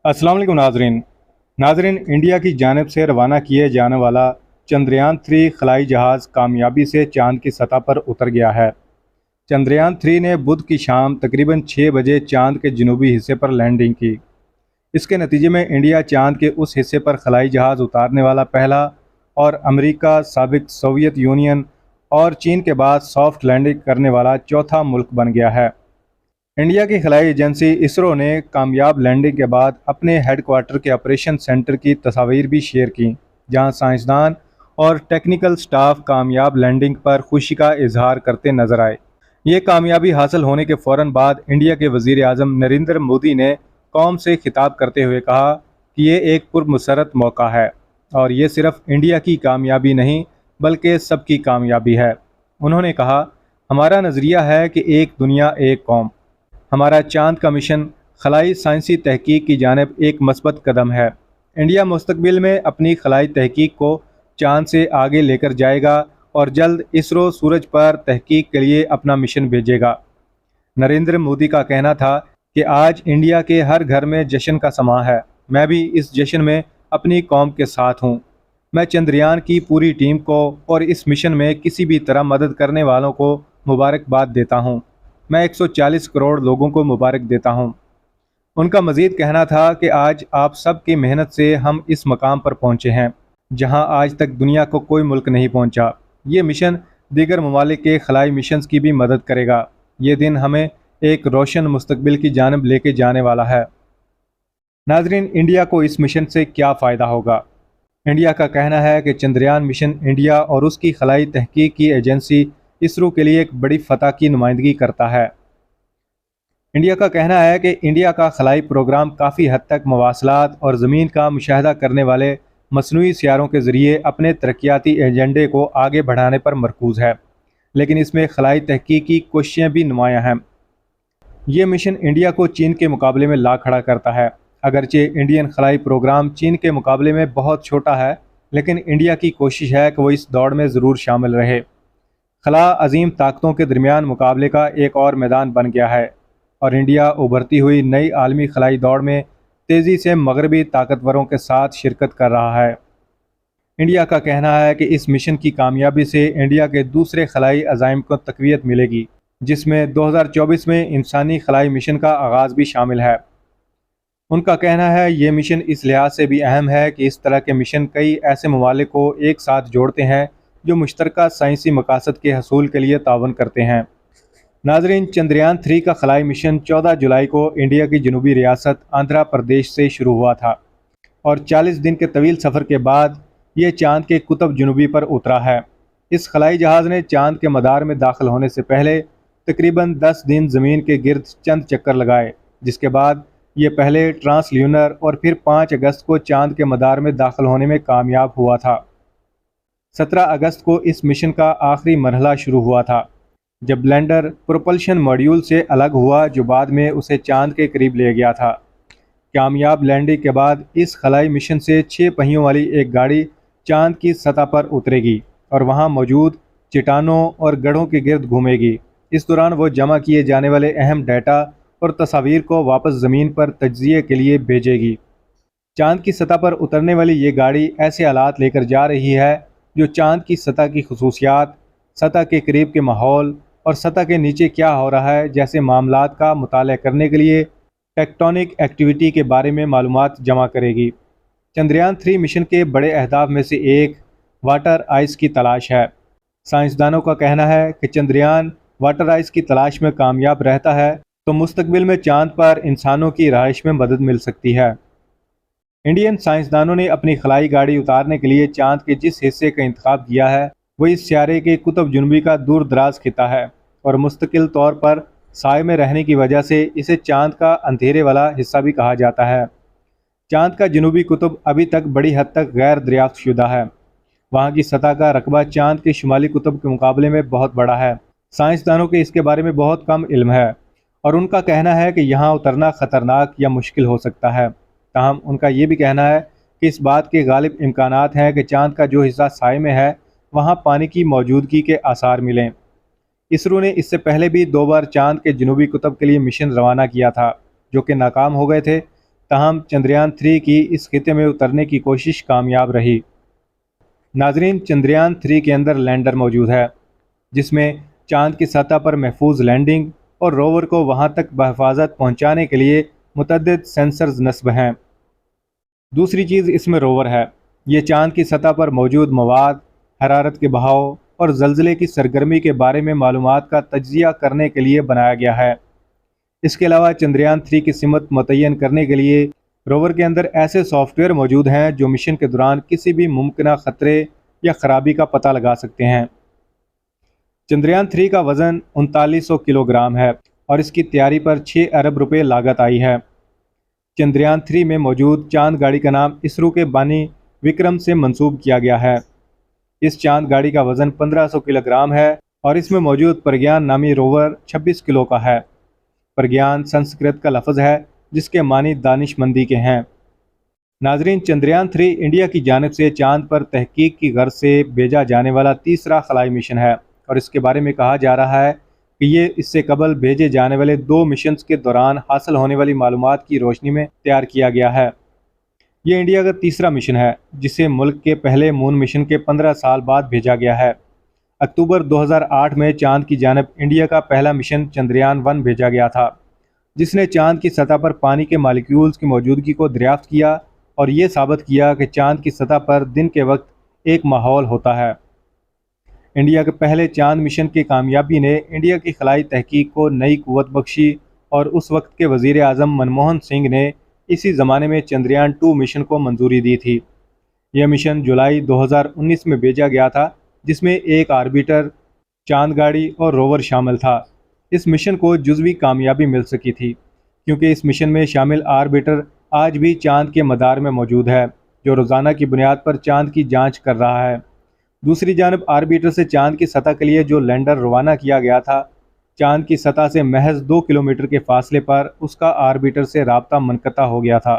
अस्सलाम वालेकुम नाजरीन इंडिया की जानिब से रवाना किए जाने वाला चंद्रयान 3 खलाई जहाज़ कामयाबी से चांद की सतह पर उतर गया है। चंद्रयान 3 ने बुध की शाम तकरीबन 6 बजे चांद के जनूबी हिस्से पर लैंडिंग की। इसके नतीजे में इंडिया चांद के उस हिस्से पर खलाई जहाज़ उतारने वाला पहला और अमेरिका, साबिक सोवियत यूनियन और चीन के बाद सॉफ्ट लैंडिंग करने वाला चौथा मुल्क बन गया है। इंडिया की खलाई एजेंसी इसरो ने कामयाब लैंडिंग के बाद अपने हेडक्वार्टर के ऑपरेशन सेंटर की तस्वीर भी शेयर की, जहां साइंसदान और टेक्निकल स्टाफ कामयाब लैंडिंग पर खुशी का इजहार करते नजर आए। ये कामयाबी हासिल होने के फ़ौरन बाद इंडिया के वज़ीर आज़म नरेंद्र मोदी ने कौम से खिताब करते हुए कहा कि ये एक पुरमसरत मौका है और ये सिर्फ इंडिया की कामयाबी नहीं बल्कि सबकी कामयाबी है। उन्होंने कहा, हमारा नज़रिया है कि एक दुनिया एक कौम। हमारा चांद का मिशन खलाई साइंसी तहकीक की जानिब एक मस्बत कदम है। इंडिया मुस्तकबिल में अपनी खलाई तहकीक को चांद से आगे लेकर जाएगा और जल्द इसरो सूरज पर तहकीक के लिए अपना मिशन भेजेगा। नरेंद्र मोदी का कहना था कि आज इंडिया के हर घर में जश्न का समा है। मैं भी इस जश्न में अपनी कौम के साथ हूँ। मैं चंद्रयान की पूरी टीम को और इस मिशन में किसी भी तरह मदद करने वालों को मुबारकबाद देता हूँ। मैं 140 करोड़ लोगों को मुबारक देता हूँ। उनका मज़ीद कहना था कि आज आप सब की मेहनत से हम इस मकाम पर पहुँचे हैं जहाँ आज तक दुनिया को कोई मुल्क नहीं पहुँचा। ये मिशन दीगर ममालिक के खलाई मिशंस की भी मदद करेगा। ये दिन हमें एक रोशन मुस्तकबिल की जानिब लेके जाने वाला है। नाजरीन, इंडिया को इस मिशन से क्या फ़ायदा होगा? इंडिया का कहना है कि चंद्रयान मिशन इंडिया और उसकी खलाई तहकीक की एजेंसी इसरो के लिए एक बड़ी फतह की नुमाइंदगी करता है। इंडिया का कहना है कि इंडिया का खलाई प्रोग्राम काफ़ी हद तक मवासलात और ज़मीन का मुशाहदा करने वाले मसनूई सियारों के ज़रिए अपने तरक्याती एजेंडे को आगे बढ़ाने पर मरकूज़ है, लेकिन इसमें खलाई तहकीक की कोशिशें भी नुमायाँ हैं। ये मिशन इंडिया को चीन के मुकाबले में ला खड़ा करता है। अगरचे इंडियन खलाई प्रोग्राम चीन के मुकाबले में बहुत छोटा है, लेकिन इंडिया की कोशिश है कि वो इस दौड़ में ज़रूर शामिल रहे। खला अजीम ताकतों के दरमियान मुकाबले का एक और मैदान बन गया है और इंडिया उभरती हुई नई आलमी खलाई दौड़ में तेज़ी से मगरबी ताकतवरों के साथ शिरकत कर रहा है। इंडिया का कहना है कि इस मिशन की कामयाबी से इंडिया के दूसरे खलाई अज़ाइम को तक़वियत मिलेगी, जिसमें 2024 में इंसानी खलाई मिशन का आगाज़ भी शामिल है। उनका कहना है ये मिशन इस लिहाज से भी अहम है कि इस तरह के मिशन कई ऐसे ममालिक को एक साथ जोड़ते हैं जो मुश्तरका साइंसी मकासद के हसूल के लिए तावन करते हैं। नाजरीन, चंद्रयान 3 का खलाई मिशन 14 जुलाई को इंडिया की जनूबी रियासत आंध्र प्रदेश से शुरू हुआ था और 40 दिन के तवील सफ़र के बाद ये चांद के कुतब जनूबी पर उतरा है। इस खलाई जहाज़ ने चांद के मदार में दाखिल होने से पहले तकरीबन 10 दिन ज़मीन के गिर्द चंद चक्कर लगाए, जिसके बाद ये पहले ट्रांसल्यूनर और फिर 5 अगस्त को चांद के मदार में दाखिल होने में कामयाब हुआ था। 17 अगस्त को इस मिशन का आखिरी मरहला शुरू हुआ था, जब लैंडर प्रोपल्शन मॉड्यूल से अलग हुआ, जो बाद में उसे चांद के करीब ले गया था। कामयाब लैंडिंग के बाद इस खलाई मिशन से 6 पहियों वाली एक गाड़ी चांद की सतह पर उतरेगी और वहां मौजूद चट्टानों और गढ़ों के गिर्द घूमेगी। इस दौरान वो जमा किए जाने वाले अहम डाटा और तस्वीर को वापस ज़मीन पर तज्ज़िये के लिए भेजेगी। चांद की सतह पर उतरने वाली ये गाड़ी ऐसे आलात लेकर जा रही है जो चांद की सतह की खसूसियात, सतह के करीब के माहौल और सतह के नीचे क्या हो रहा है जैसे मामलात का मुताला करने के लिए टेक्टोनिक एक्टिविटी के बारे में मालूमात जमा करेगी। चंद्रयान 3 मिशन के बड़े अहदाफ में से एक वाटर आइस की तलाश है। साइंसदानों का कहना है कि चंद्रयान वाटर आइस की तलाश में कामयाब रहता है तो मुस्तकबिल में चांद पर इंसानों की रहाइश में मदद मिल सकती है। इंडियन साइंसदानों ने अपनी खलाई गाड़ी उतारने के लिए चांद के जिस हिस्से का इंतखाब किया है वो इस सियारे के कुतुब जुनूबी का दूर दराज खिता है और मुस्तकिल तौर पर साए में रहने की वजह से इसे चांद का अंधेरे वाला हिस्सा भी कहा जाता है। चांद का जनूबी कुतुब अभी तक बड़ी हद तक गैर दरियाफ्त शुदा है। वहाँ की सतह का रकबा चांद के शुमाली कुतुब के मुकाबले में बहुत बड़ा है। साइंसदानों के इसके बारे में बहुत कम इल्म है और उनका कहना है कि यहाँ उतरना ख़तरनाक या मुश्किल हो सकता है। ताहम उनका ये भी कहना है कि इस बात के गालिब इम्कानात हैं कि चांद का जो हिस्सा साए में है वहाँ पानी की मौजूदगी के आसार मिलें। इसरो ने इससे पहले भी 2 बार चांद के जनूबी कुतब के लिए मिशन रवाना किया था, जो कि नाकाम हो गए थे। تاہم چندریان 3 کی اس خطے میں اترنے کی کوشش کامیاب رہی۔ ناظرین، چندریان 3 کے اندر لینڈر موجود ہے، جس میں چاند کی سطح پر محفوظ لینڈنگ اور روور کو وہاں تک بحفاظت پہنچانے کے لیے متعدد سینسرز نصب ہیں۔ دوسری چیز اس میں روور ہے۔ یہ چاند کی سطح پر موجود مواد، حرارت کے بہاؤ اور زلزلے کی سرگرمی کے بارے میں معلومات کا تجزیہ کرنے کے لیے بنایا گیا ہے۔ اس کے علاوہ چندریان 3 کی سمت متعین کرنے کے لیے روور کے اندر ایسے سافٹ ویئر موجود ہیں جو مشن کے دوران کسی بھی ممکنہ خطرے یا خرابی کا پتہ لگا سکتے ہیں۔ چندریان 3 کا وزن 3900 کلو گرام ہے اور اس کی تیاری پر 6 ارب روپے لاگت آئی ہے۔ چندریان 3 میں موجود چاند گاڑی کا نام اسرو کے بانی وکرم سے منسوب کیا گیا ہے۔ اس چاند گاڑی کا وزن 1500 کلو گرام ہے اور اس میں موجود پرگیان نامی روور 26 کلو کا ہے۔ پرگیان سنسکرت کا لفظ ہے جس کے معنی دانش مندی کے ہیں۔ ناظرین، چندریان 3 انڈیا کی جانب سے چاند پر تحقیق کی غرض سے بھیجا جانے والا تیسرا خلائی مشن ہے اور اس کے بارے میں کہا جا رہا ہے کہ یہ اس سے قبل بھیجے جانے والے 2 مشنز کے دوران حاصل ہونے والی معلومات کی روشنی میں تیار کیا گیا ہے۔ یہ انڈیا کا تیسرا مشن ہے جسے ملک کے پہلے مون مشن کے 15 سال بعد بھیجا گیا ہے۔ اکتوبر 2008 میں چاند کی جانب انڈیا کا پہلا مشن چندریان 1 بھیجا گیا تھا، جس نے چاند کی سطح پر پانی کے مالیکیولز کی موجودگی کو دریافت کیا اور یہ ثابت کیا کہ چاند کی سطح پر دن کے وقت ایک ماحول ہوتا ہے۔ انڈیا کے پہلے چاند مشن کی کامیابی نے انڈیا کی خلائی تحقیق کو نئی قوت بخشی اور اس وقت کے وزیر اعظم منموہن سنگھ نے اسی زمانے میں چندریان 2 مشن کو منظوری دی تھی۔ یہ مشن جولائی 2019 میں بھیجا گیا تھا، جس میں ایک آربیٹر، چاند گاڑی اور روور شامل تھا۔ اس مشن کو جزوی کامیابی مل سکی تھی کیونکہ اس مشن میں شامل آربیٹر آج بھی چاند کے مدار میں موجود ہے، جو روزانہ کی بنیاد پر چاند کی جانچ کر رہا ہے۔ دوسری جانب آربیٹر سے چاند کی سطح کے لیے جو لینڈر روانہ کیا گیا تھا، چاند کی سطح سے محض 2 کلومیٹر کے فاصلے پر اس کا آربیٹر سے رابطہ منقطع ہو گیا تھا۔